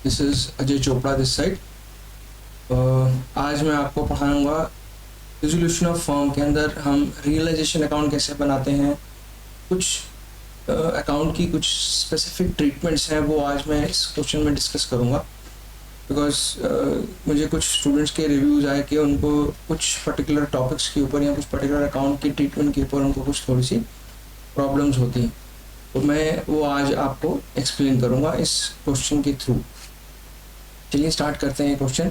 This is Ajay Chopra this side. आज मैं आपको पढ़ाऊँगा रिजोल्यूशन ऑफ फर्म के अंदर हम रियलाइजेशन अकाउंट कैसे बनाते हैं। कुछ अकाउंट की कुछ स्पेसिफिक ट्रीटमेंट्स हैं, वो आज मैं इस क्वेश्चन में डिस्कस करूँगा। बिकॉज मुझे कुछ स्टूडेंट्स के रिव्यूज़ आए कि उनको कुछ पर्टिकुलर टॉपिक्स के ऊपर या कुछ पर्टिकुलर अकाउंट की ट्रीटमेंट के ऊपर उनको कुछ थोड़ी सी प्रॉब्लम्स होती हैं, तो मैं वो आज आपको एक्सप्लेन करूँगा इस क्वेश्चन के थ्रू। चलिए स्टार्ट करते हैं question.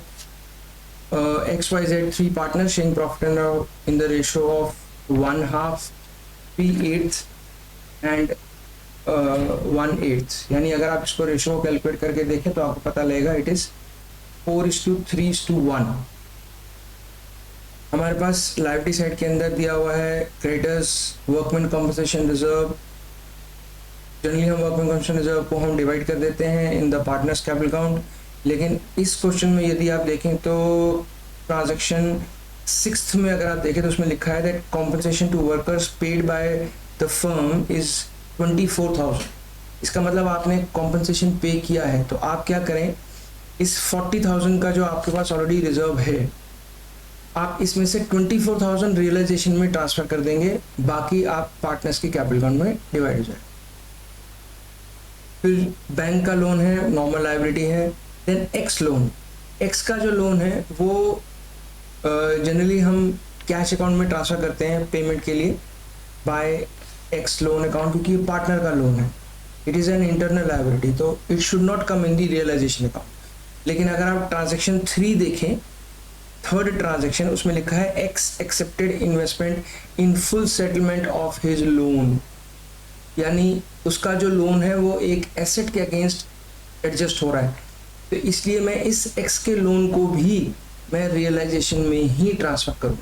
XYZ three partners sharing profit and loss in the ratio of 1/2, 3/8 and 1/8। यानी अगर आप इसको रेशो को कैलकुलेट करके देखें तो आपको पता लगेगा इट इज 4:3:1। हमारे पास लायबिलिटी साइड के अंदर दिया हुआ है creditors, workman compensation reserve. Generally हम वर्कमैन कॉम्पनसेशन रिजर्व को हम डिवाइड कर देते हैं in the partners capital account, लेकिन इस क्वेश्चन में यदि आप देखें तो ट्रांजैक्शन 6th में अगर आप देखें तो उसमें लिखा है that compensation to workers paid by the firm is 24,000। इसका मतलब आपने कॉम्पनसेशन पे किया है, तो आप क्या करें, इस 40,000 का जो आपके पास ऑलरेडी रिजर्व है, आप इसमें से 24,000 रियलाइजेशन में ट्रांसफर कर देंगे, बाकी आप पार्टनर्स की कैपिटल अकाउंट में डिवाइड हो जाए। फिर बैंक का लोन है, नॉर्मल लायबिलिटी है। देन एक्स लोन, एक्स का जो लोन है वो जनरली हम कैश अकाउंट में ट्रांसफ़र करते हैं पेमेंट के लिए बाय एक्स लोन अकाउंट, क्योंकि ये पार्टनर का लोन है, it is an internal liability, तो it should not come in the realisation account. लेकिन अगर आप ट्रांजेक्शन 3 देखें, थर्ड ट्रांजेक्शन, उसमें लिखा है x accepted investment in full settlement of his loan, यानी उसका जो लोन है वो एक एसेट के अगेंस्ट एडजस्ट हो रहा है, तो इसलिए मैं इस एक्स के लोन को भी मैं रियलाइजेशन में ही ट्रांसफर करूँ।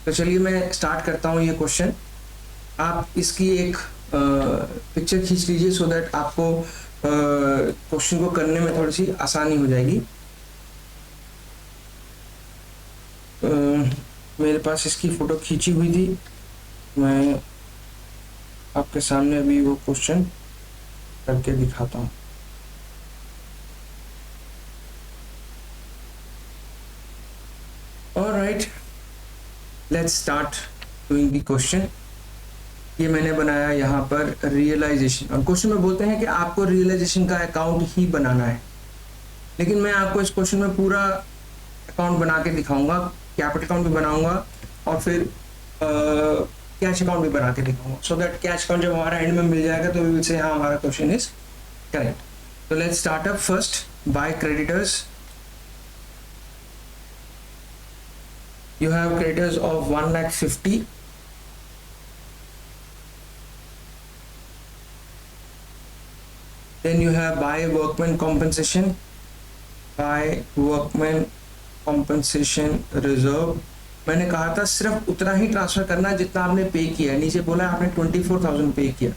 तो चलिए मैं स्टार्ट करता हूँ ये क्वेश्चन। आप इसकी एक पिक्चर खींच लीजिए सो दैट आपको क्वेश्चन को करने में थोड़ी सी आसानी हो जाएगी। मेरे पास इसकी फ़ोटो खींची हुई थी, मैं आपके सामने अभी वो क्वेश्चन करके दिखाता हूँ। Alright, let's start doing the question. ये मैंने बनाया यहाँ पर रियलाइजेशन, और क्वेश्चन में बोलते हैं कि आपको रियलाइजेशन का अकाउंट ही बनाना है, लेकिन मैं आपको इस क्वेश्चन में पूरा अकाउंट बना के दिखाऊंगा, कैपिटल अकाउंट भी बनाऊंगा और फिर कैश अकाउंट भी बना के दिखाऊंगा, सो दैट कैश अकाउंट जब हमारा एंड में मिल जाएगा तो वी विल से हाँ हमारा क्वेश्चन इज करेक्ट। तो let's start up first by creditors. You have creditors of 1,50,000. Then you have buy workman compensation, buy workman compensation reserve। मैंने कहा था सिर्फ उतना ही ट्रांसफर करना जितना आपने पे किया है, नीचे बोला आपने 24,000 पे किया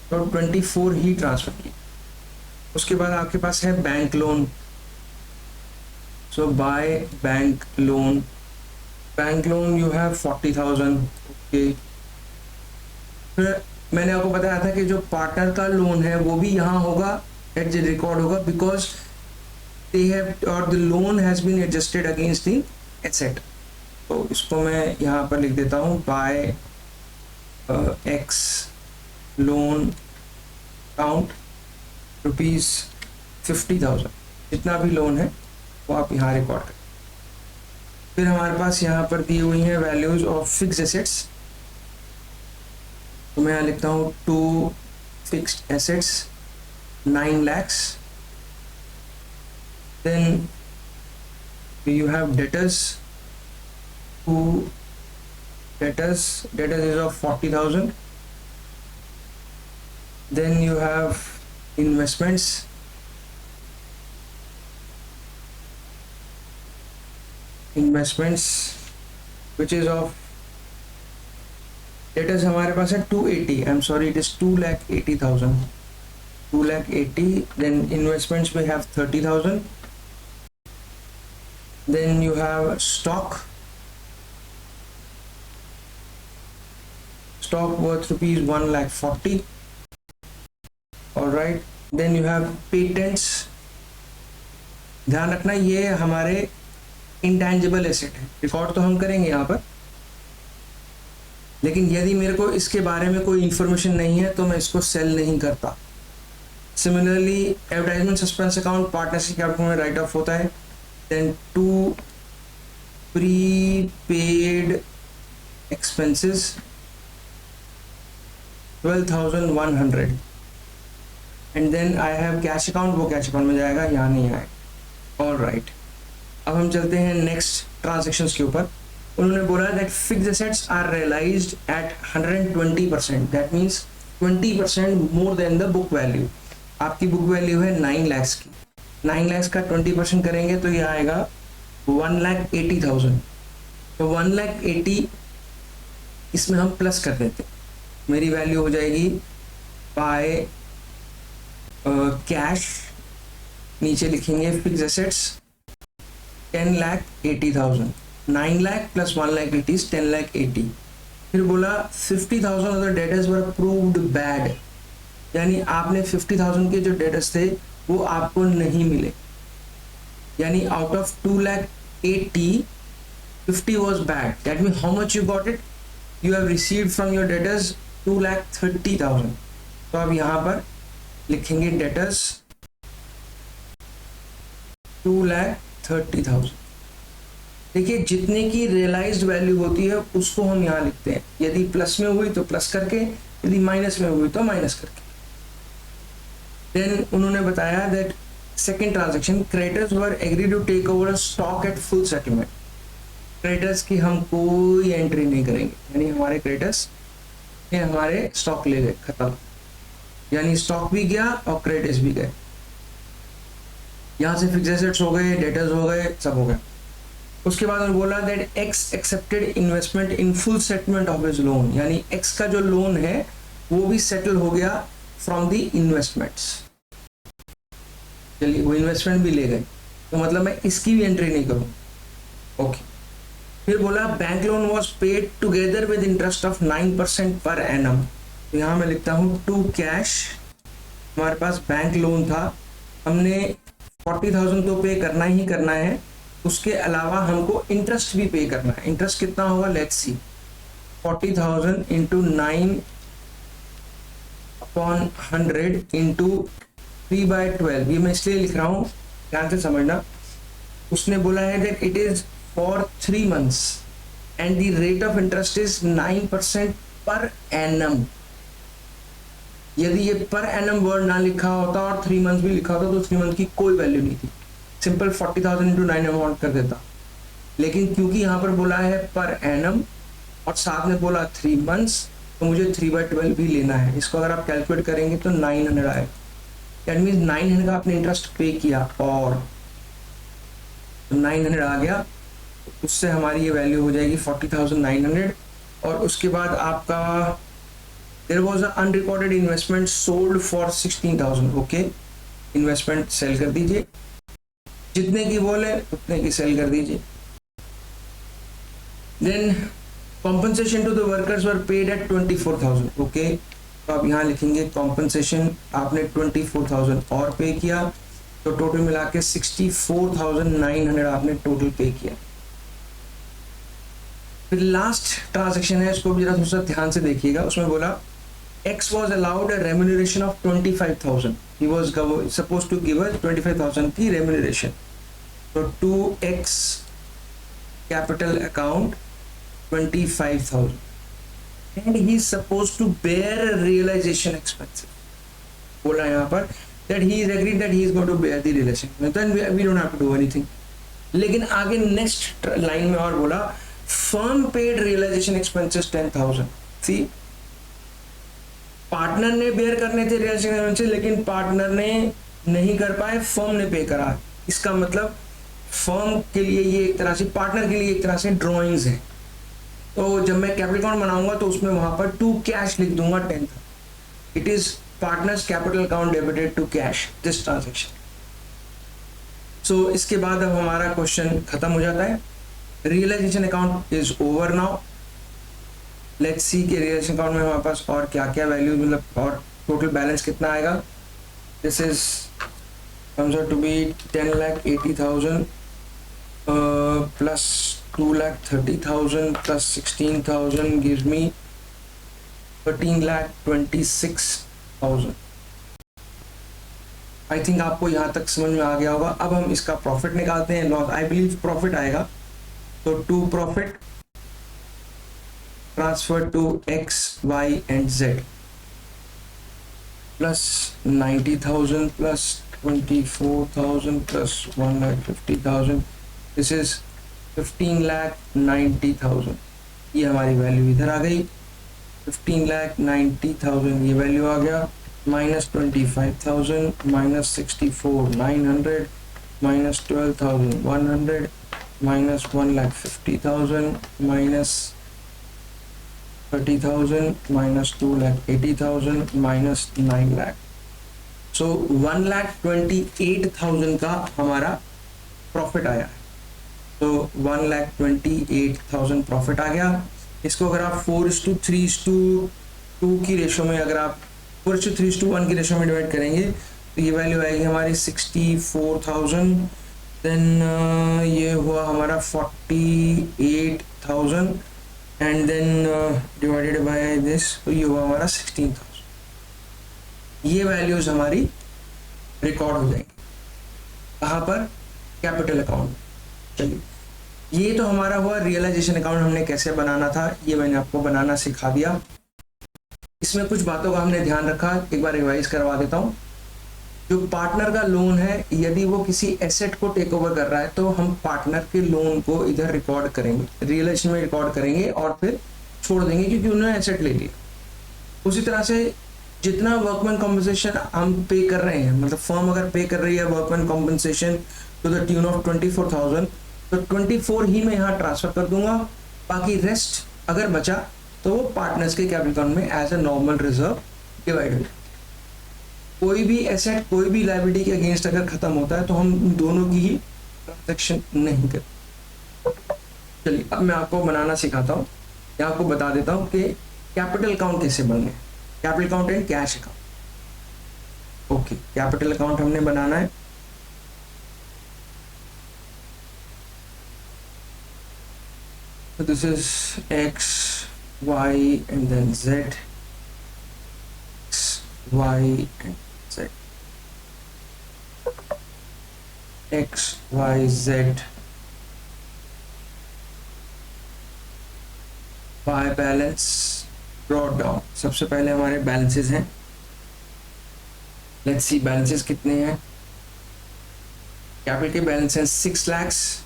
तो 24 ही ट्रांसफर किया। उसके बाद आपके पास है bank loan, so by bank loan, bank loan you have 40,000। Okay, फिर मैंने आपको बताया था कि जो पार्टनर का लोन है वो भी यहाँ होगा, एट द रिकॉर्ड होगा, बिकॉज दे हैव और the loan has been adjusted against the asset. तो इसको मैं यहाँ पर लिख देता हूँ बाय एक्स लोन अकाउंट ₹50,000, जितना भी लोन है वो आप यहाँ रिकॉर्ड करें। फिर हमारे पास यहाँ पर दी हुई हैं वैल्यूज ऑफ फिक्स्ड एसेट्स, तो मैं यहाँ लिखता हूँ 2 fixed assets 9 lakhs। Then you have debtors, 2 debtors is of 40,000। Then you have investments, which is of debtors हमारे पास है 280, I'm sorry it is 2,80,000, 2,80,000। then investments we have 30,000। then you have stock worth ₹1,40,000। all right, then you have patents ध्यान रखना ये हमारे intangible asset है, record तो हम करेंगे यहाँ पर, लेकिन यदि मेरे को इसके बारे में कोई इंफॉर्मेशन नहीं है तो मैं इसको सेल नहीं करता। Similarly advertisement suspense account partnership capital में राइट ऑफ होता है। Then 2 prepaid expenses 12,100 and then I have cash account, वो कैश अकाउंट में जाएगा, यहाँ नहीं आएगा। ऑल राइट, अब हम चलते हैं नेक्स्ट ट्रांजेक्शन्स के ऊपर। उन्होंने बोला that fixed assets are realized at 120%, that means 20% more than the book value. आपकी बुक वैल्यू है 9 लाख की, 9 लाख का 20% करेंगे तो ये आएगा 1,80,000। तो 1,80,000 इसमें हम प्लस कर देते, मेरी वैल्यू हो जाएगी बाय कैश, नीचे लिखेंगे fixed assets 10,80,000, 9 lakh plus 1,80,000 is 10,80,000। फिर बोला 50,000 of the debtors were proved bad, यानी आपने 50,000 के जो डेटर्स थे वो आपको नहीं मिले, यानी out of 2,80,000 50 was bad, that means how much you got it, you have received from your debtors 2,30,000। तो अब यहाँ पर लिखेंगे डेटर्स 2,30,000। देखिए जितने की रियलाइज्ड वैल्यू होती है उसको हम यहाँ लिखते हैं, यदि प्लस में हुई तो प्लस करके, यदि माइनस में हुई तो माइनस करके। देन उन्होंने बताया that second transaction creditors were agree to take over stock at full settlement. Creditors की हम कोई एंट्री नहीं करेंगे, यानी हमारे क्रेडिटर्स ये हमारे स्टॉक ले गए, खत्म, यानी स्टॉक भी गया और क्रेडिटर्स भी गए। यहाँ से फिक्स्ड एसेट्स हो गए, डेटर्स हो गए, सब हो गया। उसके बाद उन्होंने बोला that x accepted investment in full settlement of his loan, यानी एक्स का जो लोन है वो भी सेटल हो गया फ्रॉम द इन्वेस्टमेंट्स। चलिए वो इन्वेस्टमेंट भी ले गए, तो मतलब मैं इसकी भी एंट्री नहीं करूँ। ओके, फिर बोला bank loan was paid together with interest of 9% per annum. तो यहाँ मैं लिखता हूँ टू कैश, हमारे पास बैंक लोन था, हमने 40,000 तो पे करना ही करना है, उसके अलावा हमको इंटरेस्ट भी पे करना है। इंटरेस्ट कितना होगा, लेट्स सी, 40,000 इंटू 9/100 इंटू 3/12, ये मैं इसलिए लिख रहा हूँ, ध्यान से समझना। उसने बोला है that it is for 3 months and the rate of interest is 9% per annum. यदि ये पर एनम वर्ड ना लिखा होता और 3 months भी लिखा होता तो 3 months की कोई वैल्यू नहीं थी, सिंपल 40,000 इंटू 9 अमाउंट कर देता। लेकिन क्योंकि यहाँ पर बोला है पर एनम और साथ में बोला 3 months, तो मुझे 3/12 भी लेना है। इसको अगर आप कैलकुलेट करेंगे तो 900 आए, दैट मीन्स 900 का आपने इंटरेस्ट पे किया और तो 900 आ गया, उससे हमारी ये वैल्यू हो जाएगी 40,900। और उसके बाद आपका there was a unrecorded investment sold for 16,000। Okay, investment sale कर दीजिए, जितने की बोले उतने की सेल कर दीजिए। Then compensation to the workers were paid at 24,000। Okay, तो आप यहाँ लिखेंगे कॉम्पनसेशन आपने 24,000 और पे किया, तो टोटल मिला के 64,900 आपने टोटल पे किया। फिर लास्ट ट्रांजेक्शन है, इसको भी जरा थोड़ा सा ध्यान से देखिएगा। उसमें बोला X was allowed a remuneration of 25,000. He was supposed to give us 25,000 की remuneration. So 2x capital account 25,000, and he is supposed to bear realization expenses. बोला यहाँ पर that he is agreed that he is going to bear the realization. Then we don't have to do anything. लेकिन आगे next line में और बोला firm paid realization expenses 10,000. See, partner ने bear करने थे रियलाइजेशन एक्सपेंसेस, लेकिन पार्टनर ने नहीं कर पाए, फर्म ने पे करा। इसका मतलब फर्म के लिए ये एक तरह से, पार्टनर के लिए एक तरह से ड्रॉइंग्स है। तो जब मैं कैपिटल अकाउंट बनाऊंगा तो उसमें वहां पर टू कैश लिख दूंगा 10,000। It is partners capital account debited to cash this transaction. So इसके बाद अब हमारा क्वेश्चन खत्म हो जाता है। Realisation account is over now. Let's see के रियलाइजेशन अकाउंट में हमारे पास और क्या क्या वैल्यू, मतलब और टोटल बैलेंस कितना आएगा। This is comes out to be 10,80,000 plus 2,30,000 plus 16,000 gives me 13,26,000। I think आपको यहाँ तक समझ में आ गया होगा। अब हम इसका प्रॉफिट निकालते हैं, लॉस, आई बिलीव प्रॉफिट आएगा। तो to profit transfer to X Y and Z plus 90,000 plus 24,000 plus 1,50,000, this is 15,90,000। ये हमारी वैल्यू इधर आ गई, 15,90,000 ये वैल्यू आ गया, minus 25,000 minus 64,900 minus 12,100 minus 1,50,000 minus 30,000 minus 2,80,000 minus 9 lakh। So 1,28,000 का हमारा प्रॉफिट आया है। तो 1,28,000 प्रॉफिट आ गया। इसको अगर आप 4:3:2 की रेशो में, अगर आप 4:3:1 की रेशो में डिवाइड करेंगे तो ये वैल्यू आएगी हमारी 64,000। देन ये हुआ हमारा 48,000 and then divided by this, तो ये हुआ हमारा 16,000। ये वैल्यूज हमारी रिकॉर्ड हो जाएंगी कहाँ पर, कैपिटल अकाउंट। चलिए, ये तो हमारा हुआ रियलाइजेशन अकाउंट, हमने कैसे बनाना था ये मैंने आपको बनाना सिखा दिया। इसमें कुछ बातों का हमने ध्यान रखा, एक बार रिवाइज करवा देता हूँ। जो पार्टनर का लोन है, यदि वो किसी एसेट को टेक ओवर कर रहा है तो हम पार्टनर के लोन को इधर रिकॉर्ड करेंगे, रियलाइजेशन में रिकॉर्ड करेंगे और फिर छोड़ देंगे क्योंकि उन्होंने एसेट ले लिया। उसी तरह से जितना वर्कमैन कॉम्पनसेशन हम पे कर रहे हैं, मतलब फर्म अगर पे कर रही है workman compensation to the tune of 24,000, तो 24 ही मैं यहाँ ट्रांसफर कर दूंगा। बाकी रेस्ट अगर बचा तो वो पार्टनर्स के कैपिटल अकाउंट में as a normal reserve divide हो। कोई भी एसेट, कोई भी लायबिलिटी के अगेंस्ट अगर खत्म होता है तो हम दोनों की ही ट्रांजेक्शन नहीं करते। चलिए, अब मैं आपको बनाना सिखाता हूँ या आपको बता देता हूँ कि कैपिटल अकाउंट कैसे बनने हैं, capital account and cash account. Okay, capital account हमने बनाना है। So this is X, Y and then Z, X, Y and Z, X, Y, Z, Y balance brought down. सबसे पहले हमारे बैलेंसेस हैं, लेट्स सी बैलेंसेस कितने हैं। Capital के balance हैं 6 lakhs,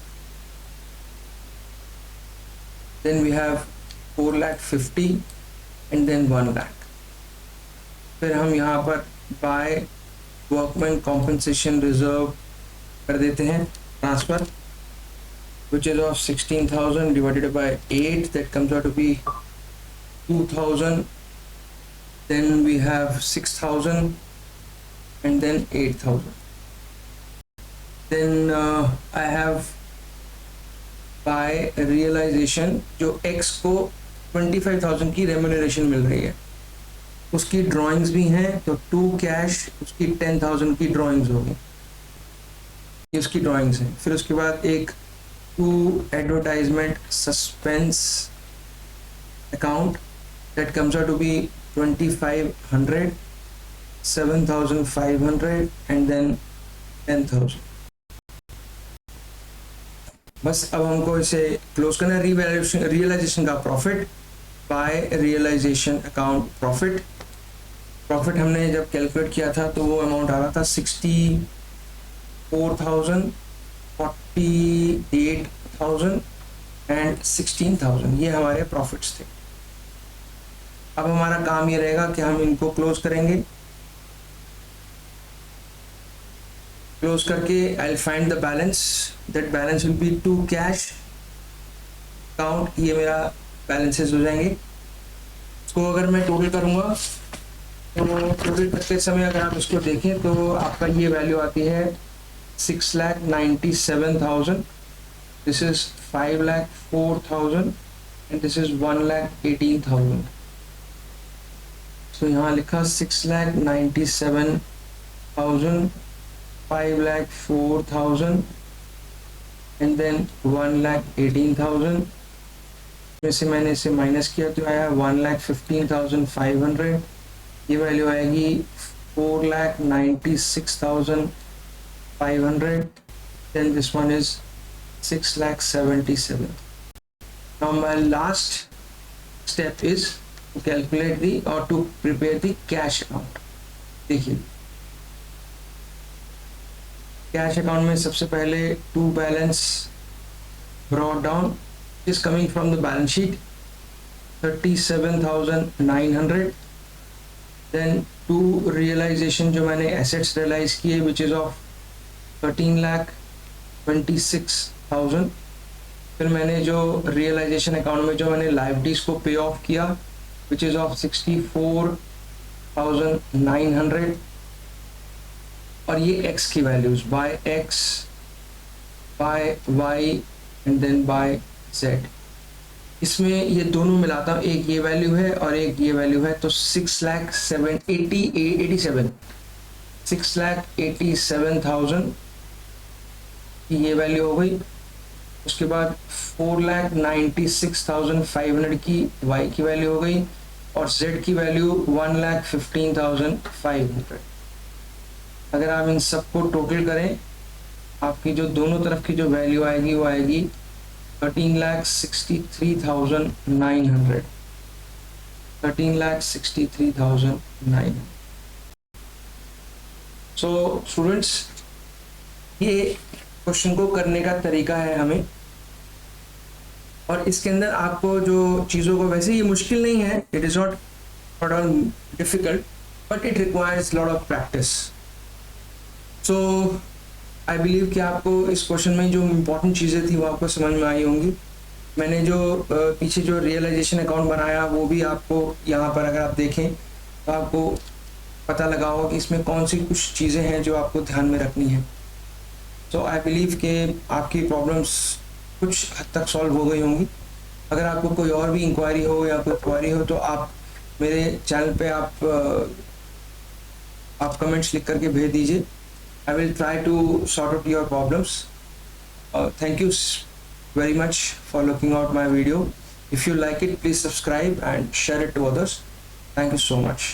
then we have 4,50,000 and then 1 lakh। फिर हम यहाँ पर बाय वर्कमैन कॉम्पनसेशन रिजर्व कर देते हैं transfer, which is of 16,000 divided by 8, that comes out to be 2,000, then we have 6,000 and then 8,000। then I have by realization जो एक्स को 25,000 की रेम्यूनरेशन मिल रही है, उसकी ड्राइंग्स भी हैं, तो टू कैश उसकी 10,000 की ड्राइंग्स होगी, ये उसकी ड्राइंग्स हैं। फिर उसके बाद एक to advertisement suspense account, that comes out to be 2,500, 7,500 and then 10,000। बस अब हमको इसे क्लोज करना है। रियलाइजेशन का profit by realization account profit. Profit हमने जब कैलकुलेट किया था तो वो अमाउंट आ रहा था 64,000, 48,000 एंड 16,000, ये हमारे प्रॉफिट्स थे। अब हमारा काम ये रहेगा कि हम इनको क्लोज करेंगे। क्लोज करके I find the balance, that balance will be to cash account, ये मेरा बैलेंसेस हो जाएंगे। इसको अगर मैं टोटल करूँगा तो टोटल करते समय अगर आप इसको देखें तो आपका ये वैल्यू आती है 6,97,000, this is 5,04,000 and this is 1,18,000। तो यहाँ लिखा 6,97,000 5,04,000 एंड देन 1,18,000 में से मैंने इसे माइनस किया तो आया 1,15,500। ये वैल्यू आएगी 4,96,500। Then this one is 6,77,000। Now my last step is to calculate the or to prepare the cash account. देखिए कैश अकाउंट में सबसे पहले to balance brought down is coming from the balance sheet 37,900। Then to realisation जो मैंने assets realise किए which is of 13,26,000। फिर मैंने जो रियलाइजेशन अकाउंट में जो मैंने लाइबिलिटीज को पे ऑफ किया विच इज ऑफ 64,900। और ये x की values by x by y and then by z। इसमें ये दोनों मिलाता हूँ, एक ये वैल्यू है और एक ये वैल्यू है, तो 6,87,000 की ये वैल्यू हो गई। उसके बाद 4,96,500 की y की वैल्यू हो गई और z की वैल्यू 1,15,500। अगर आप इन सबको टोटल करें आपकी जो दोनों तरफ की जो वैल्यू आएगी वो आएगी 13,63,900। 13,63,900। सो स्टूडेंट्स ये क्वेश्चन को करने का तरीका है हमें, और इसके अंदर आपको जो चीज़ों को, वैसे ये मुश्किल नहीं है, it is not all difficult but it requires lot of practice. So I believe कि आपको इस क्वेश्चन में जो इम्पोर्टेंट चीज़ें थी वो आपको समझ में आई होंगी। मैंने जो पीछे जो रियलाइजेशन अकाउंट बनाया वो भी आपको यहाँ पर अगर आप देखें तो आपको पता लगा होगा कि इसमें कौन सी कुछ चीज़ें हैं जो आपको ध्यान में रखनी है। सो आई बिलीव कि आपकी प्रॉब्लम्स कुछ हद तक सॉल्व हो गई होंगी। अगर आपको कोई और भी इंक्वायरी हो या कोई क्वारी हो तो आप मेरे चैनल पे आप कमेंट्स लिख करके भेज दीजिए। I will try to sort out your problems. Thank you very much for looking out my video. If you like it, please subscribe and share it to others. Thank you so much.